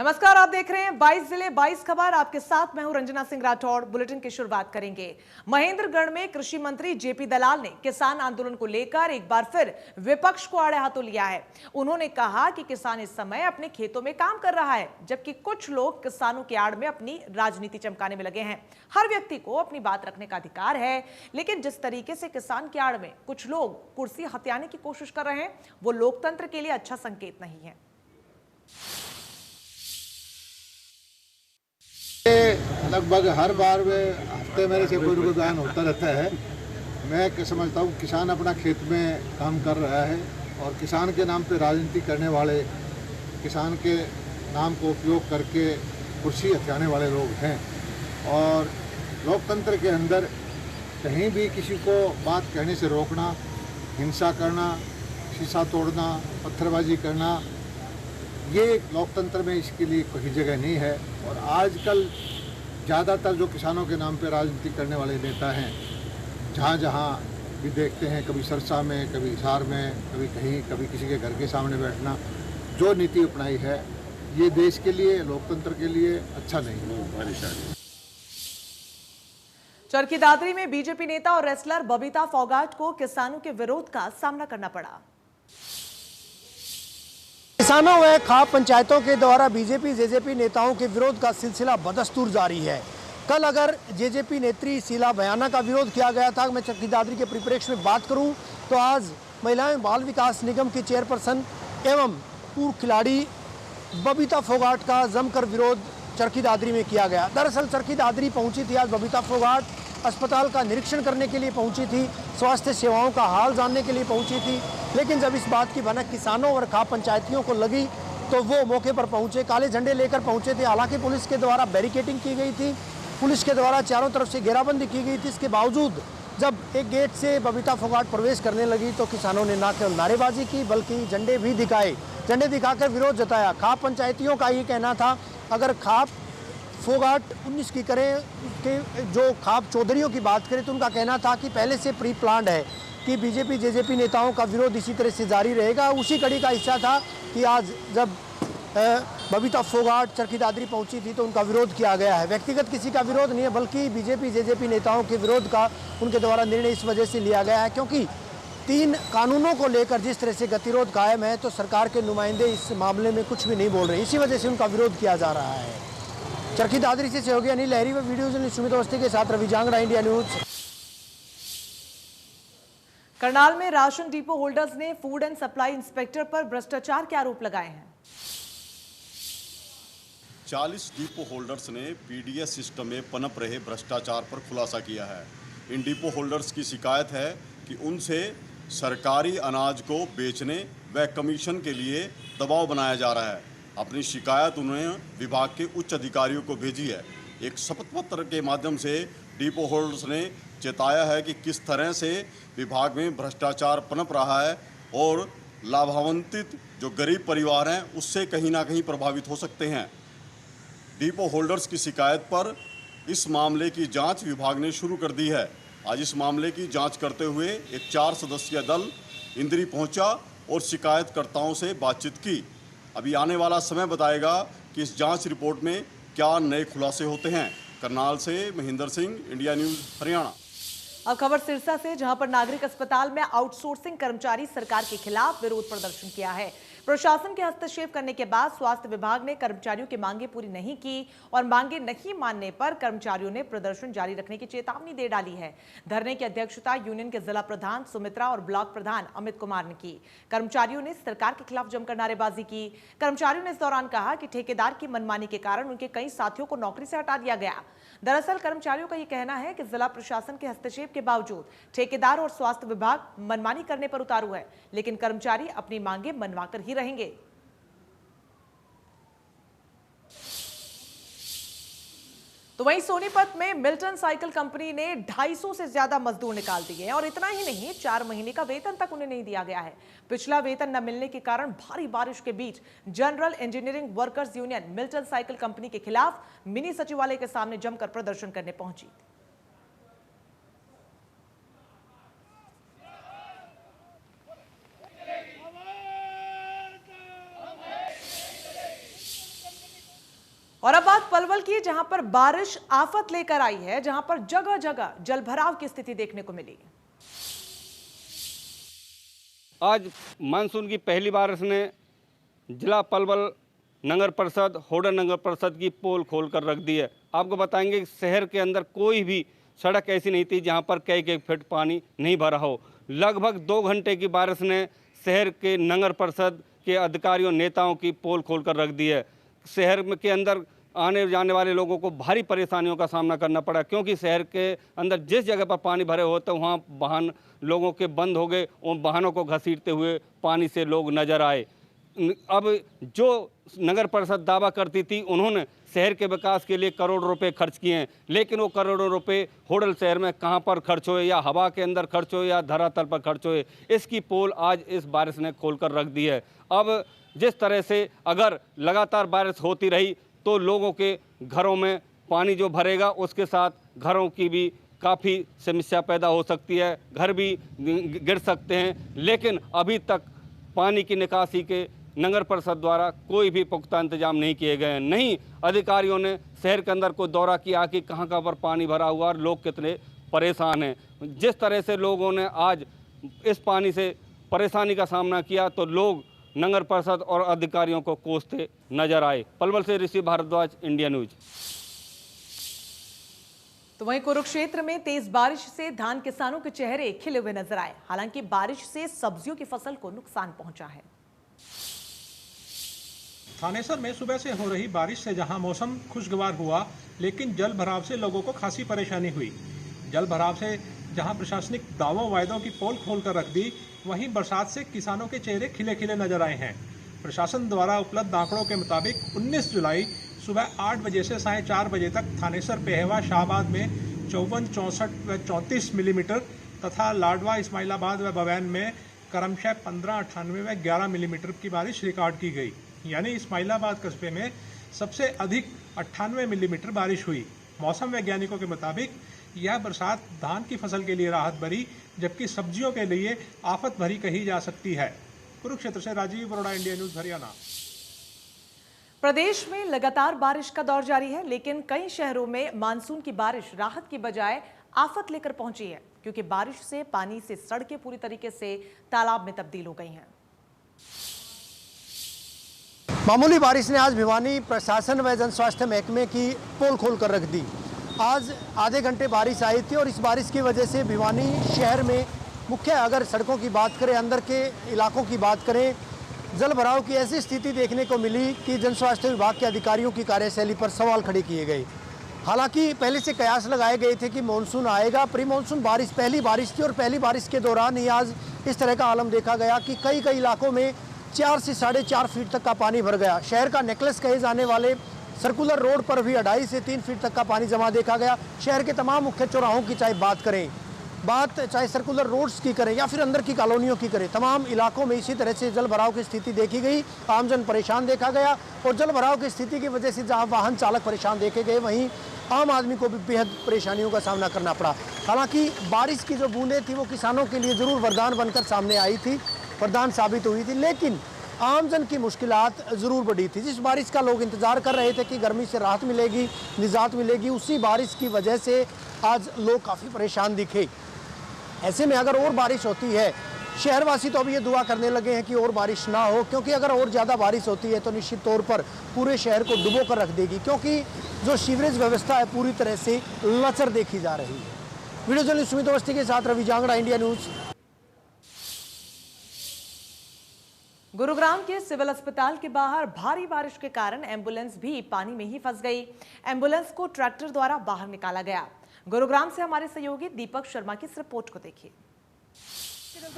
नमस्कार, आप देख रहे हैं 22 जिले 22 खबर। आपके साथ मैं हूं रंजना सिंह राठौड़। बुलेटिन की शुरुआत करेंगे। महेंद्रगढ़ में कृषि मंत्री जेपी दलाल ने किसान आंदोलन को लेकर एक बार फिर विपक्ष को आड़े हाथों लिया है। उन्होंने कहा कि किसान इस समय अपने खेतों में काम कर रहा है, जबकि कुछ लोग किसानों की आड़ में अपनी राजनीति चमकाने में लगे हैं। हर व्यक्ति को अपनी बात रखने का अधिकार है, लेकिन जिस तरीके से किसान की आड़ में कुछ लोग कुर्सी हथियाने की कोशिश कर रहे हैं, वो लोकतंत्र के लिए अच्छा संकेत नहीं है। लगभग हर बार में हफ्ते मेरे से कोई ना कोई बयान होता रहता है। मैं समझता हूँ किसान अपना खेत में काम कर रहा है और किसान के नाम पे राजनीति करने वाले, किसान के नाम को उपयोग करके कुर्सी हथियाने वाले लोग हैं। और लोकतंत्र के अंदर कहीं भी किसी को बात कहने से रोकना, हिंसा करना, शीशा तोड़ना, पत्थरबाजी करना, ये लोकतंत्र में इसके लिए कोई जगह नहीं है। और आजकल ज़्यादातर जो किसानों के नाम पे राजनीति करने वाले नेता हैं, जहाँ जहाँ भी देखते हैं, कभी सरसा में, कभी हिसार में, कभी कहीं, कभी किसी के घर के सामने बैठना, जो नीति अपनाई है, ये देश के लिए, लोकतंत्र के लिए अच्छा नहीं है। चरखी दादरी में बीजेपी नेता और रेसलर बबीता फोगाट को किसानों के विरोध का सामना करना पड़ा। किसानों व खाप पंचायतों के द्वारा बीजेपी जेजेपी नेताओं के विरोध का सिलसिला बदस्तूर जारी है। कल अगर जेजेपी नेत्री शीला बयाना का विरोध किया गया था, मैं चरखी दादरी के परिप्रेक्ष्य में बात करूं तो आज महिला एवं बाल विकास निगम की चेयरपर्सन एवं पूर्व खिलाड़ी बबीता फोगाट का जमकर विरोध चरखी दादरी में किया गया। दरअसल चरखी दादरी पहुंची थी आज बबीता फोगाट, अस्पताल का निरीक्षण करने के लिए पहुंची थी, स्वास्थ्य सेवाओं का हाल जानने के लिए पहुंची थी। लेकिन जब इस बात की भनक किसानों और खाप पंचायतियों को लगी तो वो मौके पर पहुंचे, काले झंडे लेकर पहुंचे थे। हालांकि पुलिस के द्वारा बैरिकेडिंग की गई थी, पुलिस के द्वारा चारों तरफ से घेराबंदी की गई थी। इसके बावजूद जब एक गेट से बबीता फोगाट प्रवेश करने लगी तो किसानों ने न केवल नारेबाजी की बल्कि झंडे भी दिखाए, झंडे दिखाकर विरोध जताया। खाप पंचायतियों का ये कहना था, अगर खाप फोगाट 19 की करें, उसके जो खाप चौधरियों की बात करें तो उनका कहना था कि पहले से प्री प्लान्ड है कि बीजेपी जेजेपी नेताओं का विरोध इसी तरह से जारी रहेगा। उसी कड़ी का हिस्सा था कि आज जब बबीता फोगाट चरखी दादरी पहुंची थी तो उनका विरोध किया गया है। व्यक्तिगत किसी का विरोध नहीं है, बल्कि बीजेपी जेजेपी नेताओं के विरोध का उनके द्वारा निर्णय इस वजह से लिया गया है क्योंकि 3 कानूनों को लेकर जिस तरह से गतिरोध कायम है तो सरकार के नुमाइंदे इस मामले में कुछ भी नहीं बोल रहे, इसी वजह से उनका विरोध किया जा रहा है। चरखी दादरी से सहयोगी अनिल लहरी व वीडियो जर्नलिस्ट सुमित अवस्थी के साथ रवि जांगड़ा, इंडिया न्यूज। करनाल में राशन डिपो होल्डर्स ने फूड एंड सप्लाई इंस्पेक्टर पर भ्रष्टाचार के आरोप लगाए हैं। 40 डिपो होल्डर्स ने पीडीएस सिस्टम में पनप रहे भ्रष्टाचार पर खुलासा किया है। इन डिपो होल्डर्स की शिकायत है कि उनसे सरकारी अनाज को बेचने व कमीशन के लिए दबाव बनाया जा रहा है। अपनी शिकायत उन्होंने विभाग के उच्च अधिकारियों को भेजी है। एक शपथ पत्र के माध्यम से डिपो होल्डर्स ने चेताया है कि किस तरह से विभाग में भ्रष्टाचार पनप रहा है और लाभान्वित जो गरीब परिवार हैं उससे कहीं ना कहीं प्रभावित हो सकते हैं। डिपो होल्डर्स की शिकायत पर इस मामले की जांच विभाग ने शुरू कर दी है। आज इस मामले की जांच करते हुए एक 4 सदस्यीय दल इंद्री पहुंचा और शिकायतकर्ताओं से बातचीत की। अभी आने वाला समय बताएगा कि इस जांच रिपोर्ट में क्या नए खुलासे होते हैं। करनाल से महेंद्र सिंह, इंडिया न्यूज, हरियाणा। अब खबर सिरसा से, जहां पर नागरिक अस्पताल में आउटसोर्सिंग कर्मचारी सरकार के खिलाफ विरोध प्रदर्शन किया है। प्रशासन के हस्तक्षेप करने के बाद स्वास्थ्य विभाग ने कर्मचारियों की मांगे पूरी नहीं की और मांगे नहीं मानने पर कर्मचारियों ने प्रदर्शन जारी रखने की चेतावनी दे डाली है। धरने की अध्यक्षता यूनियन के जिला प्रधान सुमित्रा और ब्लॉक प्रधान अमित कुमार ने की। कर्मचारियों ने सरकार के खिलाफ जमकर नारेबाजी की। कर्मचारियों ने इस दौरान कहा कि ठेकेदार की मनमानी के कारण उनके कई साथियों को नौकरी से हटा दिया गया। दरअसल कर्मचारियों का यह कहना है कि जिला प्रशासन के हस्तक्षेप के बावजूद ठेकेदार और स्वास्थ्य विभाग मनमानी करने पर उतारू है, लेकिन कर्मचारी अपनी मांगे मनवाकर ही रहेंगे। तो वहीं सोनीपत में मिल्टन साइकिल कंपनी ने 250 से ज्यादा मजदूर निकाल दिए हैं और इतना ही नहीं, 4 महीने का वेतन तक उन्हें नहीं दिया गया है। पिछला वेतन न मिलने के कारण भारी बारिश के बीच general engineering workers union Milton cycle company के खिलाफ मिनी सचिवालय के सामने जमकर प्रदर्शन करने पहुंची। की जहां पर बारिश आफत लेकर आई है, जहां पर जगह जगह जलभराव की स्थिति देखने को मिली। आज मानसून की पहली बारिश ने जिला पलवल नगर परिषद, होडर नगर परिषद की पोल खोल कर रख दी है। आपको बताएंगे कि शहर के अंदर कोई भी सड़क ऐसी नहीं थी जहां पर कई फीट पानी नहीं भरा हो। लगभग 2 घंटे की बारिश ने शहर के नगर परिषद के अधिकारियों नेताओं की पोल खोल कर रख दी है। शहर के अंदर आने जाने वाले लोगों को भारी परेशानियों का सामना करना पड़ा, क्योंकि शहर के अंदर जिस जगह पर पानी भरे होते वहाँ वाहन लोगों के बंद हो गए। उन वाहनों को घसीटते हुए पानी से लोग नजर आए। अब जो नगर परिषद दावा करती थी, उन्होंने शहर के विकास के लिए करोड़ों रुपए खर्च किए हैं, लेकिन वो करोड़ों रुपए होडल शहर में कहां पर खर्च हुए, या हवा के अंदर खर्च हुए या धरातल पर खर्च हुए, इसकी पोल आज इस बारिश ने खोलकर रख दी है। अब जिस तरह से अगर लगातार बारिश होती रही तो लोगों के घरों में पानी जो भरेगा, उसके साथ घरों की भी काफ़ी समस्या पैदा हो सकती है, घर भी गिर सकते हैं। लेकिन अभी तक पानी की निकासी के नगर परिषद द्वारा कोई भी पुख्ता इंतजाम नहीं किए गए हैं। नहीं अधिकारियों ने शहर के अंदर को दौरा किया कि कहाँ कहाँ पर पानी भरा हुआ और लोग कितने परेशान हैं। जिस तरह से लोगों ने आज इस पानी से परेशानी का सामना किया तो लोग नगर परिषद और अधिकारियों को कोसते नजर आए। पलवल से ऋषि भारद्वाज, इंडिया न्यूज। तो वहीं कुरुक्षेत्र में तेज बारिश से धान किसानों के चेहरे खिले हुए नजर आए। हालांकि बारिश से सब्जियों की फसल को नुकसान पहुंचा है। थानेसर में सुबह से हो रही बारिश से जहां मौसम खुशगवार हुआ, लेकिन जल भराव से लोगों को खासी परेशानी हुई। जल भराव से जहां प्रशासनिक दावों वायदों की पोल खोल कर रख दी, वहीं बरसात से किसानों के चेहरे खिले खिले नजर आए हैं। प्रशासन द्वारा उपलब्ध आंकड़ों के मुताबिक 19 जुलाई सुबह 8 बजे से 4:30 बजे तक थानेसर, पेहवा, शाहबाद में 54, 64 व 34 मिलीमीटर तथा लाडवा, इस्माइलाबाद व बवैन में क्रमशः 15, 98 व 11 मिलीमीटर की बारिश रिकॉर्ड की गई। यानी इस्माइलाबाद कस्बे में सबसे अधिक 98 मिलीमीटर बारिश हुई। मौसम वैज्ञानिकों के मुताबिक यह बरसात धान की फसल के लिए राहत भरी, जबकि सब्जियों के लिए आफत भरी कही जा सकती है। कुरुक्षेत्र से राजीव बरोड़ा, इंडिया न्यूज, हरियाणा। प्रदेश में लगातार बारिश का दौर जारी है, लेकिन कई शहरों में मानसून की बारिश राहत की बजाय आफत लेकर पहुंची है, क्योंकि बारिश से पानी से सड़कें पूरी तरीके से तालाब में तब्दील हो गई हैं। मामूली बारिश ने आज भिवानी प्रशासन व जन स्वास्थ्य महकमे की पोल खोल कर रख दी। आज आधे घंटे बारिश आई थी और इस बारिश की वजह से भिवानी शहर में मुख्य अगर सड़कों की बात करें, अंदर के इलाकों की बात करें, जल भराव की ऐसी स्थिति देखने को मिली कि जन स्वास्थ्य विभाग के अधिकारियों की कार्यशैली पर सवाल खड़े किए गए। हालांकि पहले से कयास लगाए गए थे कि मानसून आएगा, प्री मानसून बारिश पहली बारिश थी और पहली बारिश के दौरान ही आज इस तरह का आलम देखा गया कि कई इलाकों में 4 से 4.5 फीट तक का पानी भर गया। शहर का नेकलेस कहे जाने वाले सर्कुलर रोड पर भी 2.5 से 3 फीट तक का पानी जमा देखा गया। शहर के तमाम मुख्य चौराहों की चाहे सर्कुलर रोड्स की करें या फिर अंदर की कॉलोनियों की करें, तमाम इलाकों में इसी तरह से जल भराव की स्थिति देखी गई। आमजन परेशान देखा गया और जल भराव की स्थिति की वजह से जहां वाहन चालक परेशान देखे गए, वहीं आम आदमी को भी बेहद परेशानियों का सामना करना पड़ा। हालांकि बारिश की जो बूंदें थी वो किसानों के लिए ज़रूर वरदान बनकर सामने आई थी, वरदान साबित हुई थी, लेकिन आमजन की मुश्किलात ज़रूर बढ़ी थी। जिस बारिश का लोग इंतज़ार कर रहे थे कि गर्मी से राहत मिलेगी, निजात मिलेगी, उसी बारिश की वजह से आज लोग काफ़ी परेशान दिखे। ऐसे में अगर और बारिश होती है, शहरवासी तो अभी ये दुआ करने लगे हैं कि और बारिश ना हो, क्योंकि अगर और ज़्यादा बारिश होती है तो निश्चित तौर पर पूरे शहर को डुबो कर रख देगी, क्योंकि जो सीवरेज व्यवस्था है पूरी तरह से लचर देखी जा रही है। वीडियो जर्नलिस्ट सुमित अवस्थी के साथ रवि जांगड़ा, इंडिया न्यूज़। गुरुग्राम के सिविल अस्पताल के बाहर भारी बारिश के कारण एम्बुलेंस भी पानी में ही फंस गई। एम्बुलेंस को ट्रैक्टर द्वारा बाहर निकाला गया। गुरुग्राम से हमारे सहयोगी दीपक शर्मा की इस रिपोर्ट को देखिए।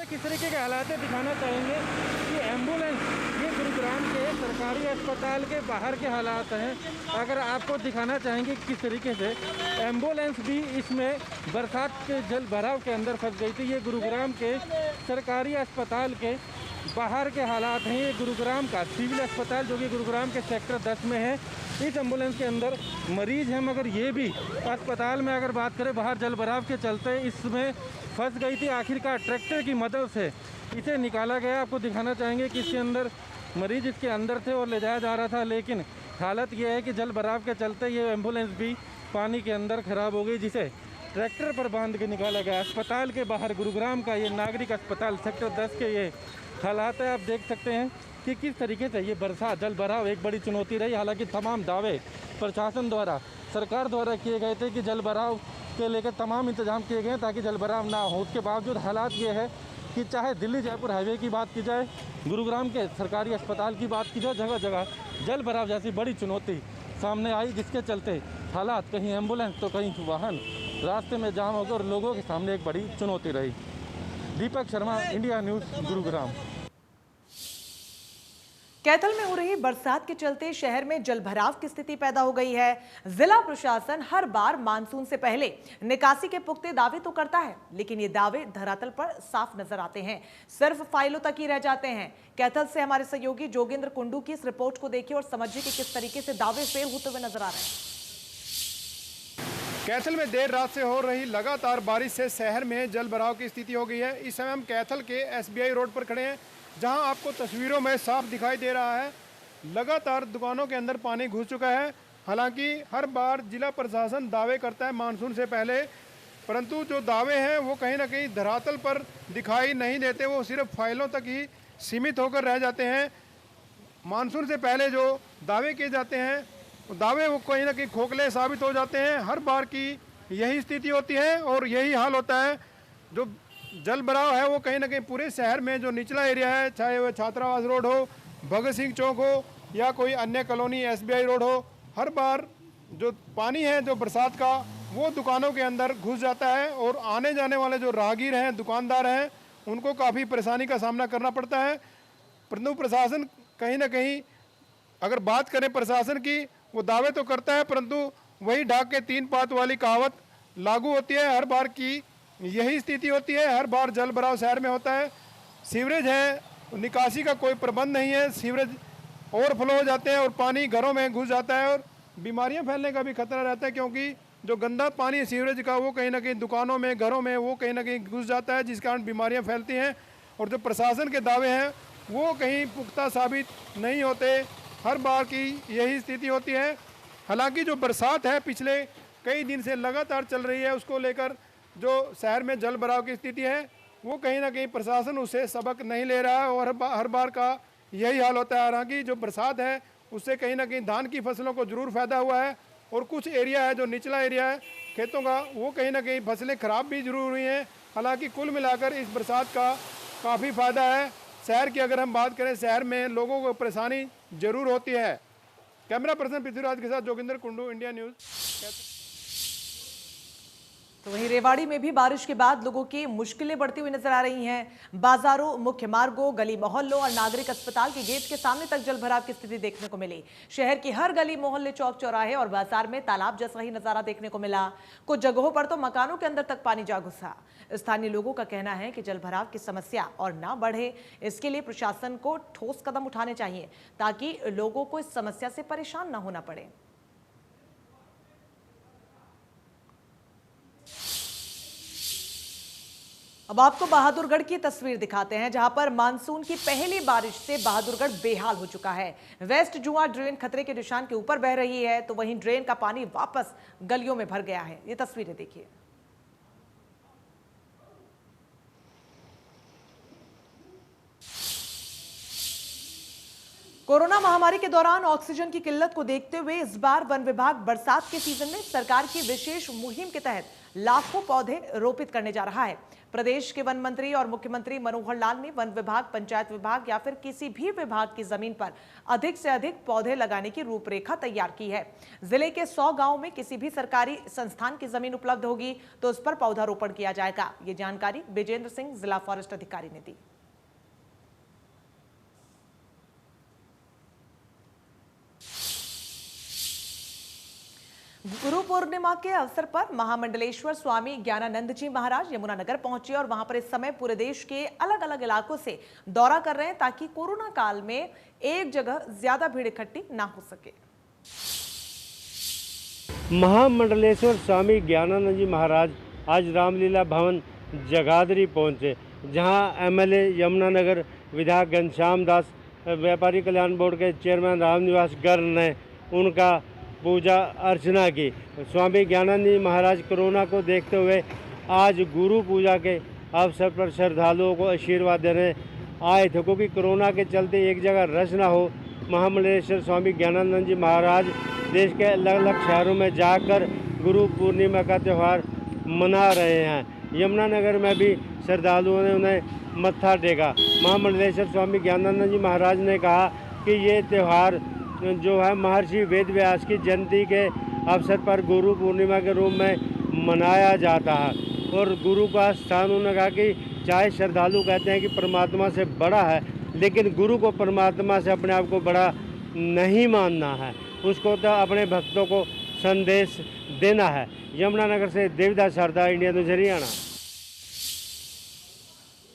किस तरीके के हालात है दिखाना चाहेंगे कि एम्बुलेंस, ये गुरुग्राम के सरकारी अस्पताल के बाहर के हालात हैं। अगर आपको दिखाना चाहेंगे किस तरीके से एम्बुलेंस भी इसमें बरसात के जल भराव के अंदर फंस गई थी। ये गुरुग्राम के सरकारी अस्पताल के बाहर के हालात हैं। ये गुरुग्राम का सिविल अस्पताल जो कि गुरुग्राम के सेक्टर 10 में है। इस एम्बुलेंस के अंदर मरीज हैं, मगर ये भी अस्पताल में अगर बात करें बाहर जल भराव के चलते इसमें फंस गई थी। आखिरकार ट्रैक्टर की मदद से इसे निकाला गया। आपको दिखाना चाहेंगे कि इसके अंदर मरीज इसके अंदर थे और ले जाया जा रहा था, लेकिन हालत ये है कि जल भराव के चलते ये एम्बुलेंस भी पानी के अंदर खराब हो गई, जिसे ट्रैक्टर पर बांध के निकाला गया। अस्पताल के बाहर गुरुग्राम का ये नागरिक अस्पताल सेक्टर 10 के ये हालात है। आप देख सकते हैं कि किस तरीके से ये बरसात जल भराव एक बड़ी चुनौती रही। हालांकि तमाम दावे प्रशासन द्वारा, सरकार द्वारा किए गए थे कि जल भराव के लेकर तमाम इंतजाम किए गए ताकि जल भराव ना हो। उसके बावजूद हालात ये है कि चाहे दिल्ली जयपुर हाईवे की बात की जाए, गुरुग्राम के सरकारी अस्पताल की बात की जाए, जगह जगह जल भराव जैसी बड़ी चुनौती सामने आई, जिसके चलते हालात कहीं एम्बुलेंस तो कहीं वाहन रास्ते में जाम हो गए और लोगों के सामने एक बड़ी चुनौती रही। Deepak Sharma, India news, Gurugram. कैथल में हो रही बरसात के चलते शहर में जलभराव की स्थिति पैदा हो गई है। जिला प्रशासन हर बार मानसून से पहले निकासी के पुख्ते दावे तो करता है, लेकिन ये दावे धरातल पर साफ नजर आते हैं, सिर्फ फाइलों तक ही रह जाते हैं। कैथल से हमारे सहयोगी जोगेंद्र कुंडू की इस रिपोर्ट को देखिए और समझिए कि किस तरीके से दावे फेल होते हुए नजर आ रहे हैं। कैथल में देर रात से हो रही लगातार बारिश से शहर में जल भराव की स्थिति हो गई है। इस समय हम कैथल के SBI रोड पर खड़े हैं, जहां आपको तस्वीरों में साफ दिखाई दे रहा है लगातार दुकानों के अंदर पानी घुस चुका है। हालांकि हर बार जिला प्रशासन दावे करता है मानसून से पहले, परंतु जो दावे हैं वो कहीं ना कहीं धरातल पर दिखाई नहीं देते, वो सिर्फ फाइलों तक ही सीमित होकर रह जाते हैं। मानसून से पहले जो दावे किए जाते हैं वो दावे वो कहीं ना कहीं खोखले साबित हो जाते हैं। हर बार की यही स्थिति होती है और यही हाल होता है। जो जल भराव है वो कहीं ना कहीं पूरे शहर में जो निचला एरिया है, चाहे वह छात्रावास रोड हो, भगत सिंह चौक हो या कोई अन्य कॉलोनी SBI रोड हो, हर बार जो पानी है जो बरसात का वो दुकानों के अंदर घुस जाता है और आने जाने वाले जो राहगीर हैं, दुकानदार हैं, उनको काफ़ी परेशानी का सामना करना पड़ता है। परंतु प्रशासन कहीं ना कहीं, अगर बात करें प्रशासन की, वो दावे तो करता है परंतु वही ढाक के 3 पात वाली कहावत लागू होती है। हर बार की यही स्थिति होती है, हर बार जल भराव शहर में होता है। सीवरेज है, निकासी का कोई प्रबंध नहीं है, सीवरेज ओवरफ्लो हो जाते हैं और पानी घरों में घुस जाता है और बीमारियां फैलने का भी खतरा रहता है, क्योंकि जो गंदा पानी है सीवरेज का वो कहीं ना कहीं दुकानों में, घरों में वो कहीं ना कहीं घुस जाता है, जिस कारण बीमारियाँ फैलती हैं। और जो प्रशासन के दावे हैं वो कहीं पुख्ता साबित नहीं होते, हर बार की यही स्थिति होती है। हालांकि जो बरसात है पिछले कई दिन से लगातार चल रही है, उसको लेकर जो शहर में जल भराव की स्थिति है वो कहीं ना कहीं प्रशासन उससे सबक नहीं ले रहा है और हर बार का यही हाल होता है। हालांकि जो बरसात है उससे कहीं ना कहीं धान की फसलों को ज़रूर फ़ायदा हुआ है और कुछ एरिया है जो निचला एरिया है खेतों का, वो कहीं ना कहीं फसलें ख़राब भी जरूर हुई हैं। हालांकि कुल मिलाकर इस बरसात का काफ़ी फ़ायदा है। शहर की अगर हम बात करें, शहर में लोगों को परेशानी ज़रूर होती है। कैमरा पर्सन पृथ्वीराज के साथ जोगिंदर कुंडू, इंडिया न्यूज़। तो वहीं रेवाड़ी में भी बारिश के बाद लोगों की मुश्किलें बढ़ती हुई नजर आ रही हैं। बाजारों, मुख्य मार्गों, गली मोहल्लों और नागरिक अस्पताल के गेट के सामने तक जलभराव की स्थिति देखने को मिली। शहर की हर गली मोहल्ले, चौक चौराहे और बाजार में तालाब जैसा ही नजारा देखने को मिला। कुछ जगहों पर तो मकानों के अंदर तक पानी जा घुसा। स्थानीय लोगों का कहना है कि जलभराव की समस्या और ना बढ़े, इसके लिए प्रशासन को ठोस कदम उठाने चाहिए ताकि लोगों को इस समस्या से परेशान न होना पड़े। अब आपको बहादुरगढ़ की तस्वीर दिखाते हैं, जहां पर मानसून की पहली बारिश से बहादुरगढ़ बेहाल हो चुका है। वेस्ट जुआ ड्रेन खतरे के निशान के ऊपर बह रही है, तो वहीं ड्रेन का पानी वापस गलियों में भर गया है। ये तस्वीरें देखिए। कोरोना महामारी के दौरान ऑक्सीजन की किल्लत को देखते हुए इस बार वन विभाग बरसात के सीजन में सरकार की विशेष मुहिम के तहत लाखों पौधे रोपित करने जा रहा है। प्रदेश के वन मंत्री और मुख्यमंत्री मनोहर लाल ने वन विभाग, पंचायत विभाग या फिर किसी भी विभाग की जमीन पर अधिक से अधिक पौधे लगाने की रूपरेखा तैयार की है। जिले के 100 गांवों में किसी भी सरकारी संस्थान की जमीन उपलब्ध होगी तो उस पर पौधारोपण किया जाएगा। ये जानकारी विजेंद्र सिंह, जिला फॉरेस्ट अधिकारी, ने दी। गुरु पूर्णिमा के अवसर पर महामंडलेश्वर स्वामी ज्ञानानंद जी महाराज यमुनानगर पहुंचे और वहां पर इस समय पूरे देश के अलग अलग इलाकों से दौरा कर रहे हैं ताकि कोरोना काल में एक जगह ज्यादा भीड़ इकट्ठी ना हो सके। महामंडलेश्वर स्वामी ज्ञानानंद जी महाराज आज रामलीला भवन जगाधरी पहुंचे, जहां MLA यमुनानगर विधायक घनश्याम दास, व्यापारी कल्याण बोर्ड के चेयरमैन रामनिवास गर्ग ने उनका पूजा अर्चना की। स्वामी ज्ञानानंद जी महाराज कोरोना को देखते हुए आज गुरु पूजा के अवसर पर श्रद्धालुओं को आशीर्वाद देने आए थे, क्योंकि कोरोना के चलते एक जगह रश ना हो, महामंडलेश्वर स्वामी ज्ञानानंद जी महाराज देश के अलग अलग शहरों में जाकर गुरु पूर्णिमा का त्यौहार मना रहे हैं। यमुनानगर में भी श्रद्धालुओं ने उन्हें मत्था टेका। महामंडलेश्वर स्वामी ज्ञानानंद जी महाराज ने कहा कि ये त्यौहार जो है महर्षि वेद व्यास की जयंती के अवसर पर गुरु पूर्णिमा के रूप में मनाया जाता है। और गुरु का स्थान उन्होंने कहा कि चाहे श्रद्धालु कहते हैं कि परमात्मा से बड़ा है, लेकिन गुरु को परमात्मा से अपने आप को बड़ा नहीं मानना है, उसको तो अपने भक्तों को संदेश देना है। यमुनानगर से देवदास शारदा, इंडिया न्यूज़ हरियाणा।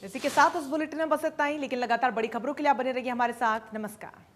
इसी के साथ इस बुलेटिन में बस इतना ही, लेकिन लगातार बड़ी खबरों के लिए आप बने रहिए हमारे साथ। नमस्कार।